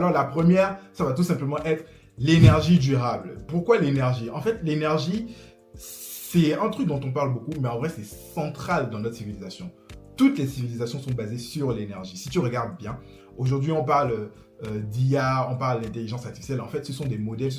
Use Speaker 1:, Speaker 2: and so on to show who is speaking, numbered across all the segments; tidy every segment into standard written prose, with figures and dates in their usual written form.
Speaker 1: Alors la première, ça va tout simplement être l'énergie durable. Pourquoi l'énergie? En fait, l'énergie, c'est un truc dont on parle beaucoup, mais en vrai, c'est central dans notre civilisation. Toutes les civilisations sont basées sur l'énergie. Si tu regardes bien, aujourd'hui, on parle d'IA, on parle d'intelligence artificielle. En fait, ce sont des modèles,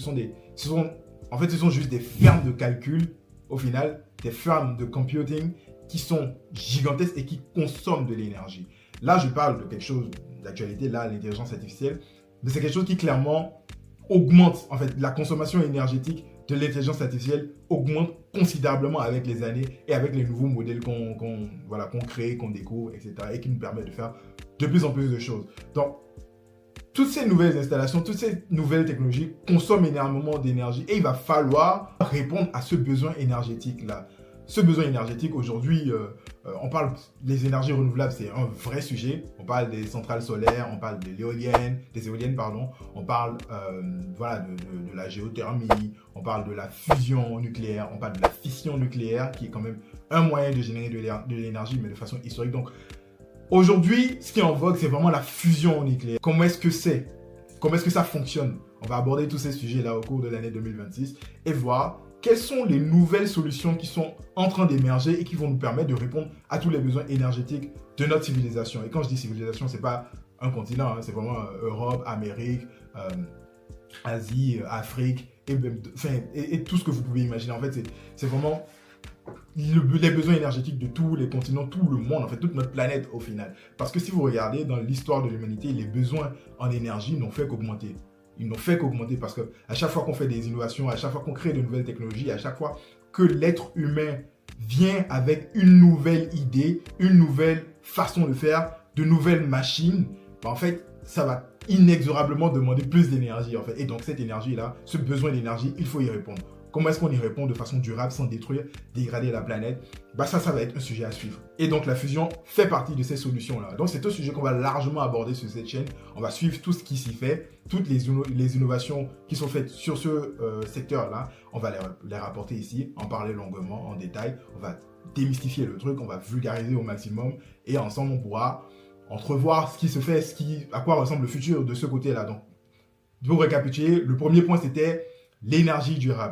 Speaker 1: en fait, ce sont juste des fermes de calcul, au final, des fermes de computing qui sont gigantesques et qui consomment de l'énergie. Là, je parle de quelque chose d'actualité, là, l'intelligence artificielle, mais c'est quelque chose qui clairement augmente, en fait, la consommation énergétique de l'intelligence artificielle augmente considérablement avec les années et avec les nouveaux modèles qu'on crée, qu'on découvre, etc. et qui nous permettent de faire de plus en plus de choses. Donc, toutes ces nouvelles installations, toutes ces nouvelles technologies consomment énormément d'énergie et il va falloir répondre à ce besoin énergétique-là. Ce besoin énergétique, aujourd'hui, on parle des énergies renouvelables, c'est un vrai sujet. On parle des centrales solaires, on parle des éoliennes, on parle de la géothermie, on parle de la fusion nucléaire, on parle de la fission nucléaire, qui est quand même un moyen de générer de l'énergie, mais de façon historique. Donc, aujourd'hui, ce qui est en vogue, c'est vraiment la fusion nucléaire. Comment est-ce que c'est? Comment est-ce que ça fonctionne? On va aborder tous ces sujets-là au cours de l'année 2026 et voir quelles sont les nouvelles solutions qui sont en train d'émerger et qui vont nous permettre de répondre à tous les besoins énergétiques de notre civilisation. Et quand je dis civilisation, c'est pas un continent, hein, c'est vraiment Europe, Amérique, Asie, Afrique, et tout ce que vous pouvez imaginer. En fait, c'est vraiment les besoins énergétiques de tous les continents, tout le monde, en fait, toute notre planète au final. Parce que si vous regardez dans l'histoire de l'humanité, les besoins en énergie n'ont fait qu'augmenter. Ils n'ont fait qu'augmenter parce que à chaque fois qu'on fait des innovations, à chaque fois qu'on crée de nouvelles technologies, à chaque fois que l'être humain vient avec une nouvelle idée, une nouvelle façon de faire, de nouvelles machines, en fait, ça va inexorablement demander plus d'énergie, en fait. Et donc, cette énergie-là, ce besoin d'énergie, il faut y répondre. Comment est-ce qu'on y répond de façon durable sans détruire, dégrader la planète? Ça va être un sujet à suivre. Et donc, la fusion fait partie de ces solutions-là. Donc, c'est un sujet qu'on va largement aborder sur cette chaîne. On va suivre tout ce qui s'y fait, toutes les innovations qui sont faites sur ce secteur-là. On va les rapporter ici, en parler longuement, en détail. On va démystifier le truc, on va vulgariser au maximum. Et ensemble, on pourra entrevoir ce qui se fait, à quoi ressemble le futur de ce côté-là. Donc, pour récapituler, le premier point, c'était l'énergie durable.